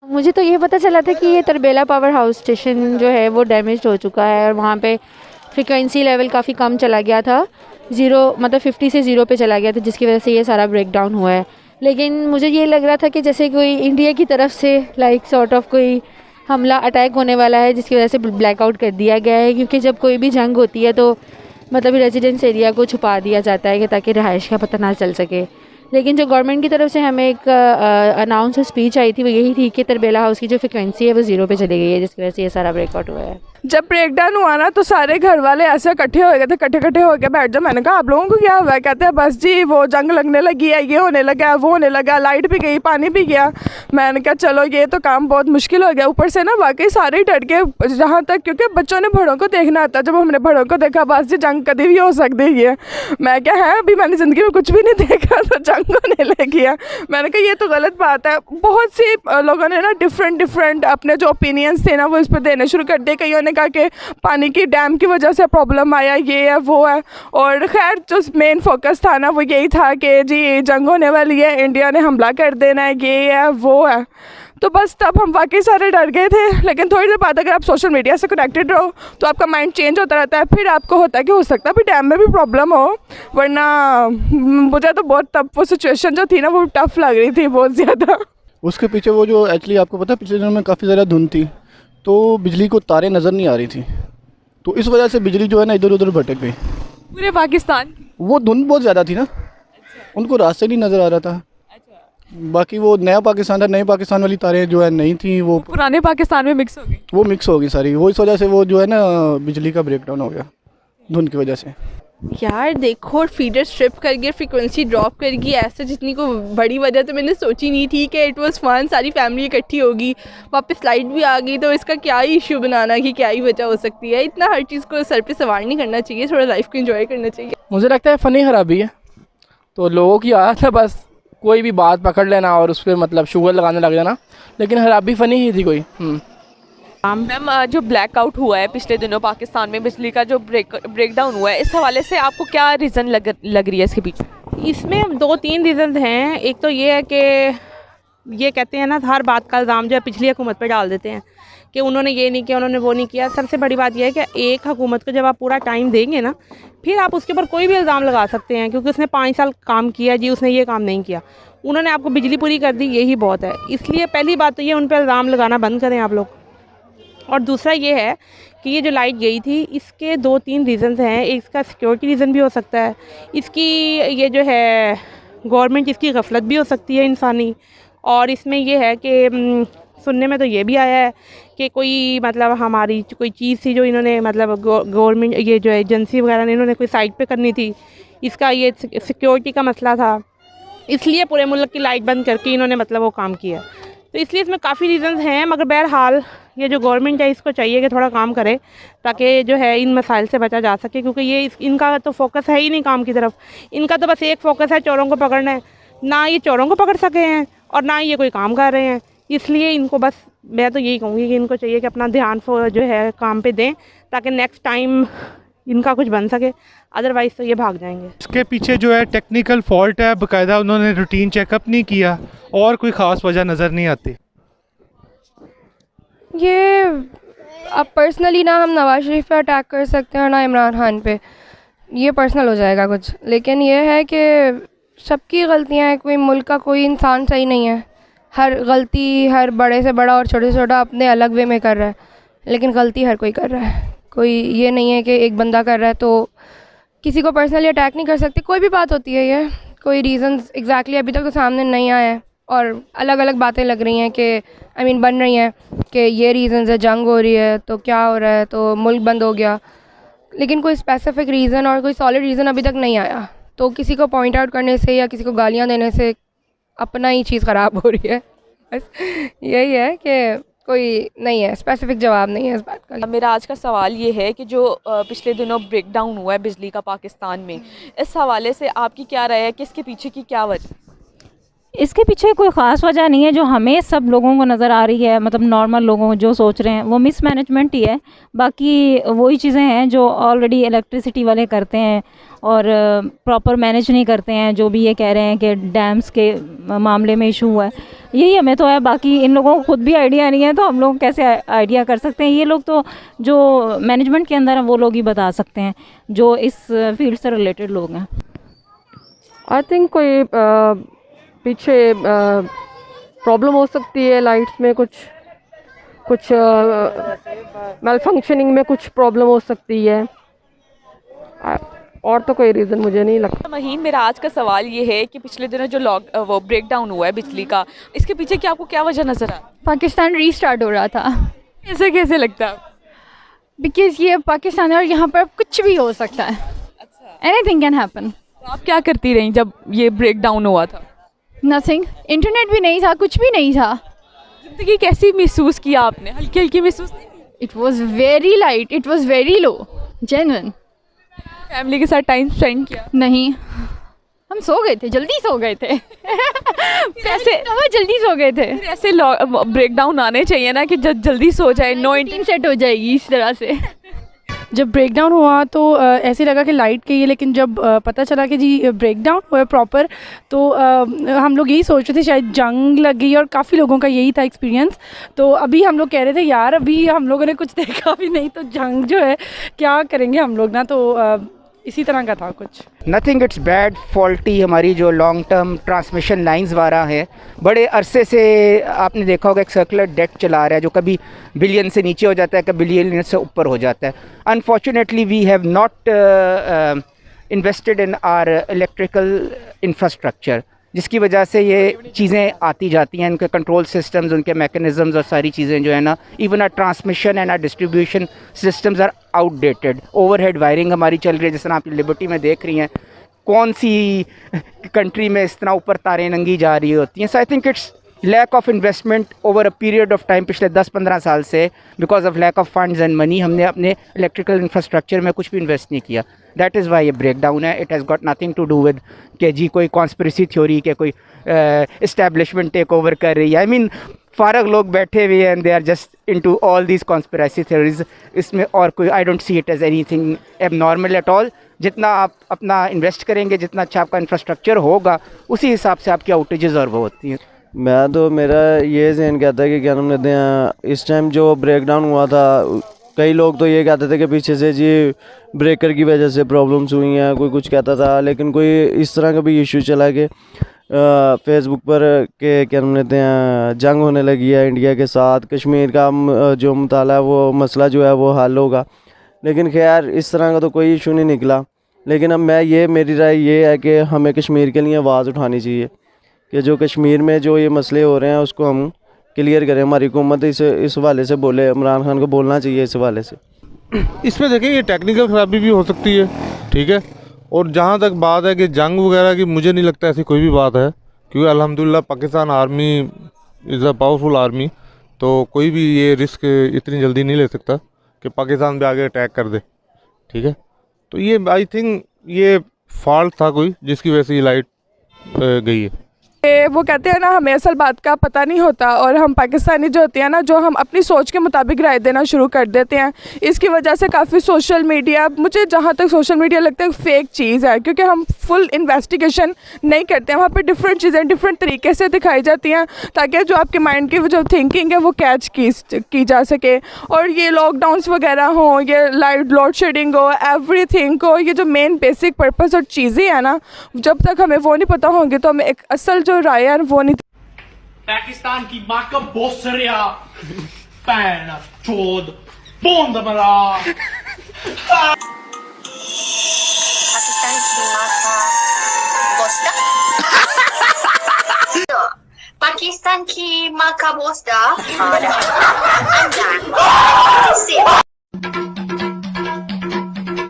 मुझे तो ये पता चला था कि ये तरबेला पावर हाउस स्टेशन जो है वो डैमेज हो चुका है और वहाँ पे फ्रिक्वेंसी लेवल काफ़ी कम चला गया था, ज़ीरो मतलब 50 से ज़ीरो पे चला गया था, जिसकी वजह से ये सारा ब्रेक डाउन हुआ है। लेकिन मुझे ये लग रहा था कि जैसे कोई इंडिया की तरफ से लाइक सॉर्ट ऑफ कोई हमला अटैक होने वाला है, जिसकी वजह से ब्लैकआउट कर दिया गया है, क्योंकि जब कोई भी जंग होती है तो मतलब रेजिडेंस एरिया को छुपा दिया जाता है कि ताकि रहाइश का पता ना चल सके। लेकिन जो गवर्नमेंट की तरफ से हमें एक अनाउंस स्पीच आई थी वो यही थी कि तरबेला हाउस की जो फ्रिक्वेंसी है वो ज़ीरो पे चली गई है, जिसकी वजह से ये सारा ब्रेकआउट हुआ है। जब ब्रेक डाउन हुआ ना तो सारे घर वाले ऐसे इकट्ठे हो गए थे, इकट्ठे हो गए बैठ जाओ। मैंने कहा आप लोगों को क्या हुआ है? कहते हैं बस जी वो जंग लगने लगी है, ये होने लगा है, वो होने लगा, लाइट भी गई, पानी भी गया। मैंने कहा चलो ये तो काम बहुत मुश्किल हो गया। ऊपर से ना वाकई सारे ही डर के, जहाँ तक क्योंकि बच्चों ने बड़ों को देखना था। जब हमने बड़ों को देखा बस जी जंग कभी भी हो सकती है, मैं क्या है अभी मैंने ज़िंदगी में कुछ भी नहीं देखा तो जंग होने लगी है। मैंने कहा ये तो गलत बात है। बहुत सी लोगों ने ना डिफरेंट अपने जो ओपिनियंस थे ना वो इस पर देने शुरू कर दिए। कईयों ने कहा कि पानी की डैम की वजह से प्रॉब्लम आया, ये है वो है। और खैर जो मेन फोकस था ना वो यही था कि जी जंग होने वाली है, इंडिया ने हमला कर देना है, ये है वो है। तो बस तब हम वाकई सारे डर गए थे। लेकिन थोड़ी देर बाद अगर आप सोशल मीडिया से कनेक्टेड रहो तो आपका माइंड चेंज होता रहता है। फिर आपको होता है कि हो सकता है भी डैम में भी प्रॉब्लम हो, वरना मुझे तो बहुत तब वो सिचुएशन जो थी ना वो टफ लग रही थी बहुत ज़्यादा। उसके पीछे वो जो एक्चुअली आपको पता है पिछले दिनों में काफ़ी ज़्यादा धुंध थी, तो बिजली को तारें नज़र नहीं आ रही थी, तो इस वजह से बिजली जो है ना इधर उधर भटक गई। पूरे पाकिस्तान वो धुंध बहुत ज़्यादा थी ना, उनको रास्ते नहीं नज़र आ रहा था। बाकी वो नया पाकिस्तान था, नए पाकिस्तान वाली तारें जो है नहीं थी, वो पुराने पाकिस्तान में मिक्स हो गई। वो मिक्स हो गई सारी। वो इस वजह से वो जो है ना बिजली का ब्रेकडाउन हो गया धुंध की वजह से। यार देखो फीडर स्ट्रिप कर गया, फ्रीक्वेंसी ड्रॉप कर गई, ऐसा जितनी को बड़ी वजह तो मैंने सोची नहीं थी कि इट वाज फन, सारी फैमिली इकट्ठी होगी, वापस लाइट भी आ गई, तो इसका क्या ही इशू बनाना कि क्या ही वजह हो सकती है। इतना हर चीज़ को सर पे सवार नहीं करना चाहिए, थोड़ा लाइफ को एंजॉय करना चाहिए। मुझे लगता है फ़नी खराबी है, तो लोगों की आदत है बस कोई भी बात पकड़ लेना और उस पर मतलब शुगर लगाने लग जाना, लेकिन खराबी फ़नी ही थी कोई। मैम जो ब्लैकआउट हुआ है पिछले दिनों पाकिस्तान में, बिजली का जो ब्रेकडाउन हुआ है, इस हवाले से आपको क्या रीज़न लग रही है इसके पीछे? इसमें 2-3 रीज़न हैं। एक तो ये है कि ये कहते हैं ना हर बात का इल्ज़ाम जो है पिछली हुकूमत पे डाल देते हैं कि उन्होंने ये नहीं किया, उन्होंने वो नहीं किया। सबसे बड़ी बात यह है कि एक हुकूमत को जब आप पूरा टाइम देंगे ना, फिर आप उसके ऊपर कोई भी इल्ज़ाम लगा सकते हैं, क्योंकि उसने 5 साल काम किया जी, उसने ये काम नहीं किया, उन्होंने आपको बिजली पूरी कर दी, यही बहुत है। इसलिए पहली बात तो ये उन पर इल्ज़ाम लगाना बंद करें आप लोग। और दूसरा ये है कि ये जो लाइट गई थी इसके 2-3 रीज़न्स हैं। एक इसका सिक्योरिटी रीज़न भी हो सकता है, इसकी ये जो है गवर्नमेंट इसकी गफलत भी हो सकती है इंसानी, और इसमें ये है कि सुनने में तो ये भी आया है कि कोई मतलब हमारी कोई चीज़ थी जो इन्होंने मतलब गवर्नमेंट ये जो एजेंसी वगैरह ने इन्होंने कोई साइट पे करनी थी, इसका ये सिक्योरिटी का मसला था, इसलिए पूरे मुल्क की लाइट बंद करके इन्होंने मतलब वो काम किया। तो इसलिए इसमें काफ़ी रीज़न्स हैं, मगर बहरहाल ये जो गवर्नमेंट है इसको चाहिए कि थोड़ा काम करे ताकि जो है इन मसाइल से बचा जा सके, क्योंकि ये इनका तो फोकस है ही नहीं काम की तरफ। इनका तो बस एक फोकस है चोरों को पकड़ना है, ना ये चोरों को पकड़ सके हैं और ना ये कोई काम कर रहे हैं। इसलिए इनको बस मैं तो यही कहूँगी कि इनको चाहिए कि अपना ध्यान जो है काम पे दें ताकि नेक्स्ट टाइम इनका कुछ बन सके, अदरवाइज़ तो ये भाग जाएंगे। इसके पीछे जो है टेक्निकल फॉल्ट है, बाकायदा उन्होंने रूटीन चेकअप नहीं किया और कोई ख़ास वजह नज़र नहीं आती। ये अब पर्सनली ना हम नवाज शरीफ पे अटैक कर सकते हैं और ना इमरान खान पे, ये पर्सनल हो जाएगा कुछ। लेकिन ये है कि सबकी गलतियाँ हैं, कोई मुल्क का कोई इंसान सही नहीं है, हर गलती हर बड़े से बड़ा और छोटे से छोटा अपने अलग वे में कर रहा है, लेकिन गलती हर कोई कर रहा है। कोई ये नहीं है कि एक बंदा कर रहा है तो किसी को पर्सनली अटैक नहीं कर सकते। कोई भी बात होती है, ये कोई रीज़न्स एग्जैक्टली अभी तक तो सामने नहीं आए हैं और अलग अलग बातें लग रही हैं कि बन रही हैं कि ये रीज़न्स है, जंग हो रही है तो क्या हो रहा है, तो मुल्क बंद हो गया, लेकिन कोई स्पेसिफिक रीज़न और कोई सॉलिड रीज़न अभी तक नहीं आया। तो किसी को पॉइंट आउट करने से या किसी को गालियाँ देने से अपना ही चीज़ ख़राब हो रही है। बस यही है कि कोई नहीं है, स्पेसिफिक जवाब नहीं है इस बात का। मेरा आज का सवाल ये है कि जो पिछले दिनों ब्रेकडाउन हुआ है बिजली का पाकिस्तान में, इस हवाले से आपकी क्या राय है कि इसके पीछे की क्या वजह? इसके पीछे कोई ख़ास वजह नहीं है, जो हमें सब लोगों को नज़र आ रही है, मतलब नॉर्मल लोगों जो सोच रहे हैं वो मिसमैनेजमेंट ही है। बाकी वही चीज़ें हैं जो ऑलरेडी इलेक्ट्रिसिटी वाले करते हैं और प्रॉपर मैनेज नहीं करते हैं। जो भी ये कह रहे हैं कि डैम्स के मामले में इशू हुआ है, यही हमें तो है, बाकी इन लोगों को खुद भी आइडिया नहीं है तो हम लोग कैसे आइडिया कर सकते हैं। ये लोग तो जो मैनेजमेंट के अंदर हैं वो लोग ही बता सकते हैं, जो इस फील्ड से रिलेटेड लोग हैं। आई थिंक कोई पीछे प्रॉब्लम हो सकती है लाइट्स में, कुछ मेल फंक्शनिंग में कुछ प्रॉब्लम हो सकती है, और तो कोई रीज़न मुझे नहीं लगता। महीन, मेरा आज का सवाल ये है कि पिछले दिनों जो वो ब्रेक डाउन हुआ है बिजली का, इसके पीछे क्या आपको क्या वजह नज़र आ? पाकिस्तान रीस्टार्ट हो रहा था। ऐसे कैसे लगता है? बिकॉज ये पाकिस्तान है और यहाँ पर कुछ भी हो सकता है। Anything can happen. तो आप क्या करती रहीं जब ये ब्रेक डाउन हुआ था? नथिंग, इंटरनेट भी नहीं था, कुछ भी नहीं था। ज़िंदगी कैसी महसूस किया आपने? हल्की हल्की महसूस नहीं? It was very light, it was very low, genuine. Family के साथ टाइम स्पेंड किया? नहीं, हम सो गए थे, जल्दी सो गए थे। कैसे जल्दी सो गए थे? ऐसे ब्रेक डाउन आने चाहिए ना कि जल्दी सो जाए, नो इंटरनेट सेट हो जाएगी इस तरह से। जब ब्रेक डाउन हुआ तो ऐसे लगा कि लाइट गई है, लेकिन जब पता चला कि जी ब्रेक डाउन हुआ है प्रॉपर, तो हम लोग यही सोच रहे थे शायद जंग लग गई, और काफ़ी लोगों का यही था एक्सपीरियंस। तो अभी हम लोग कह रहे थे यार अभी हम लोगों ने कुछ देखा भी नहीं, तो जंग जो है क्या करेंगे हम लोग ना, तो इसी तरह का था कुछ। नथिंग, इट्स बैड, फॉल्टी हमारी जो लॉन्ग टर्म ट्रांसमिशन लाइंस वाला है, बड़े अरसे से आपने देखा होगा एक सर्कुलर डेट चला रहा है जो कभी बिलियन से नीचे हो जाता है, कभी बिलियन से ऊपर हो जाता है। Unfortunately we have not invested in our electrical infrastructure, जिसकी वजह से ये चीज़ें आती जाती हैं, उनके कंट्रोल सिस्टम्स, उनके मैकेनिज़म्स और सारी चीज़ें जो है ना, even our transmission and our distribution systems are outdated. Overhead wiring हमारी चल रही है, जिस तरह आप लिबर्टी में देख रही हैं, कौन सी कंट्री में इस तरह ऊपर तारें नंगी जा रही होती हैं। So I think it's lack of investment over a period of time, पिछले 10-15 साल से, because of lack of funds and money, हमने अपने इलेक्ट्रिकल इंफ्रास्ट्रक्चर में कुछ भी इन्वेस्ट नहीं किया। दैट इज़ वाई ये ब्रेक डाउन है। It has got nothing to do with कि जी कोई कॉन्स्पिरेसी थ्योरी के कोई इस्टेब्लिशमेंट टेक ओवर कर रही है। आई मीन फारग लोग बैठे हुए हैं and they are just into all these conspiracy theories. इसमें और कोई I don't see it as anything abnormal at all. जितना आप अपना इन्वेस्ट करेंगे, जितना अच्छा आपका इंफ्रास्ट्रक्चर होगा, उसी हिसाब से आपकी आउटेजेस और वो होती हैं। मैं तो मेरा ये जहन कहता है कि क्या नाम लेते हैं, इस टाइम जो ब्रेक डाउन हुआ था, कई लोग तो ये कहते थे कि पीछे से जी ब्रेकर की वजह से प्रॉब्लम्स हुई हैं, कोई कुछ कहता था, लेकिन कोई इस तरह का भी इशू चला कि फेसबुक पर के क्या नाम लेते हैं जंग होने लगी है इंडिया के साथ, कश्मीर का जो मुताला है वो मसला जो है वो हल होगा। लेकिन खैर इस तरह का तो कोई इशू नहीं निकला। लेकिन अब मेरी राय ये है कि हमें कश्मीर के लिए आवाज़ उठानी चाहिए कि जो कश्मीर में जो ये मसले हो रहे हैं उसको हम क्लियर करें। हमारी हुकूमत इस हवाले से बोले, इमरान खान को बोलना चाहिए इस हवाले से। इसमें देखें ये टेक्निकल ख़राबी भी हो सकती है, ठीक है। और जहाँ तक बात है कि जंग वगैरह की, मुझे नहीं लगता ऐसी कोई भी बात है, क्योंकि अल्हम्दुलिल्लाह Pakistan army is a powerful army, तो कोई भी ये रिस्क इतनी जल्दी नहीं ले सकता कि पाकिस्तान पे आगे अटैक कर दे, ठीक है। तो ये आई थिंक ये फॉल्ट था कोई, जिसकी वजह से ये लाइट गई है। वो कहते हैं ना, हमें असल बात का पता नहीं होता, और हम पाकिस्तानी जो होते हैं ना, जो हम अपनी सोच के मुताबिक राय देना शुरू कर देते हैं। इसकी वजह से काफ़ी सोशल मीडिया, मुझे जहाँ तक सोशल मीडिया लगता है फेक चीज़ है, क्योंकि हम फुल इन्वेस्टिगेशन नहीं करते हैं। वहाँ पे डिफरेंट चीज़ें डिफरेंट तरीके से दिखाई जाती हैं, ताकि जो आपके माइंड की जो थिंकिंग है वो कैच की जा सके। और ये लॉकडाउन्स वगैरह हों, ये लाइट लोड शेडिंग हो, एवरीथिंग को, ये जो मेन बेसिक पर्पस और चीज़ें हैं ना, जब तक हमें वो नहीं पता होंगी तो हमें एक असल जो राय है वो नहीं। पाकिस्तान की माँ का बोसरिया पैन चोद बोंद मरा। पाकिस्तान की माँ का बोस्ता। पाकिस्तान की माँ का बोस्ता।